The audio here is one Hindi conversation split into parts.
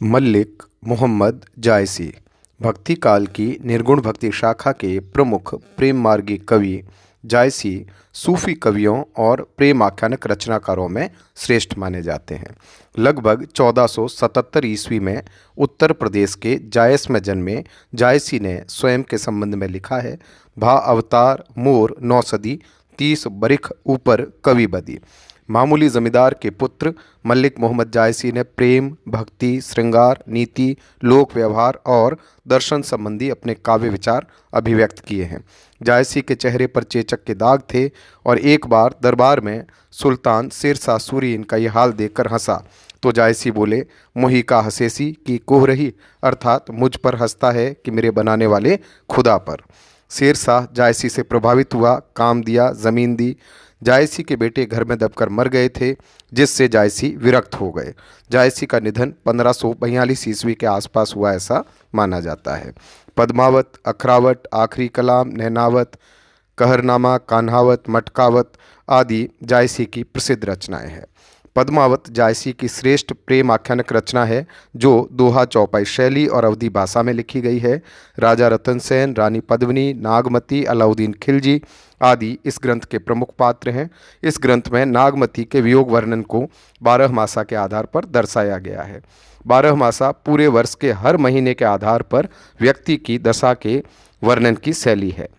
मल्लिक मोहम्मद जायसी भक्ति काल की निर्गुण भक्ति शाखा के प्रमुख प्रेम मार्गी कवि जायसी सूफी कवियों और प्रेम आख्यानक रचनाकारों में श्रेष्ठ माने जाते हैं। लगभग 1477 ईस्वी में उत्तर प्रदेश के जायस में जन्मे जायसी ने स्वयं के संबंध में लिखा है, भा अवतार मोर 9 सदी 30 बरिख ऊपर कवि बदी। मामूली जमींदार के पुत्र मल्लिक मोहम्मद जायसी ने प्रेम, भक्ति, श्रृंगार, नीति, लोक व्यवहार और दर्शन संबंधी अपने काव्य विचार अभिव्यक्त किए हैं। जायसी के चेहरे पर चेचक के दाग थे और एक बार दरबार में सुल्तान शेरशाह सूरी इनका यह हाल देखकर हंसा तो जायसी बोले, मोही का हसेसी की कोह रही, अर्थात मुझ पर हंसता है कि मेरे बनाने वाले खुदा पर। शेरशाह जायसी से प्रभावित हुआ, काम दिया, ज़मीन दी। जायसी के बेटे घर में दबकर मर गए थे, जिससे जायसी विरक्त हो गए। जायसी का निधन 1542 ईस्वी के आसपास हुआ ऐसा माना जाता है। पद्मावत, अखरावट, आखिरी कलाम, नैनावत, कहरनामा, कान्हावत, मटकावत आदि जायसी की प्रसिद्ध रचनाएं हैं। पद्मावत जायसी की श्रेष्ठ प्रेम आख्यानक रचना है जो दोहा चौपाई शैली और अवधी भाषा में लिखी गई है। राजा रतन सेन, रानी पद्मिनी, नागमती, अलाउद्दीन खिलजी आदि इस ग्रंथ के प्रमुख पात्र हैं। इस ग्रंथ में नागमती के वियोग वर्णन को 12 मासा के आधार पर दर्शाया गया है। 12 मासा पूरे वर्ष के हर महीने के आधार पर व्यक्ति की दशा के वर्णन की शैली है।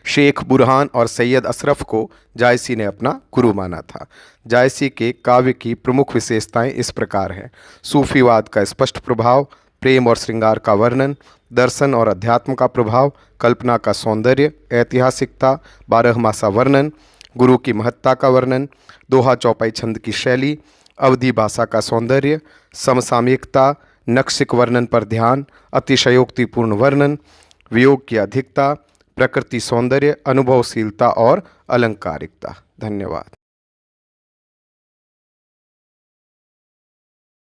शेख बुरहान और सैयद अशरफ को जायसी ने अपना गुरु माना था। जायसी के काव्य की प्रमुख विशेषताएं इस प्रकार हैं: सूफीवाद का स्पष्ट प्रभाव, प्रेम और श्रृंगार का वर्णन, दर्शन और अध्यात्म का प्रभाव, कल्पना का सौंदर्य, ऐतिहासिकता, 12 मासा वर्णन, गुरु की महत्ता का वर्णन, दोहा चौपाई छंद की शैली, अवधी भाषा का सौंदर्य, समसामयिकता, नक्शिक वर्णन पर ध्यान, अतिशयोक्तिपूर्ण वर्णन, वियोग की अधिकता, प्रकृति सौंदर्य, अनुभवशीलता और अलंकारिकता। धन्यवाद।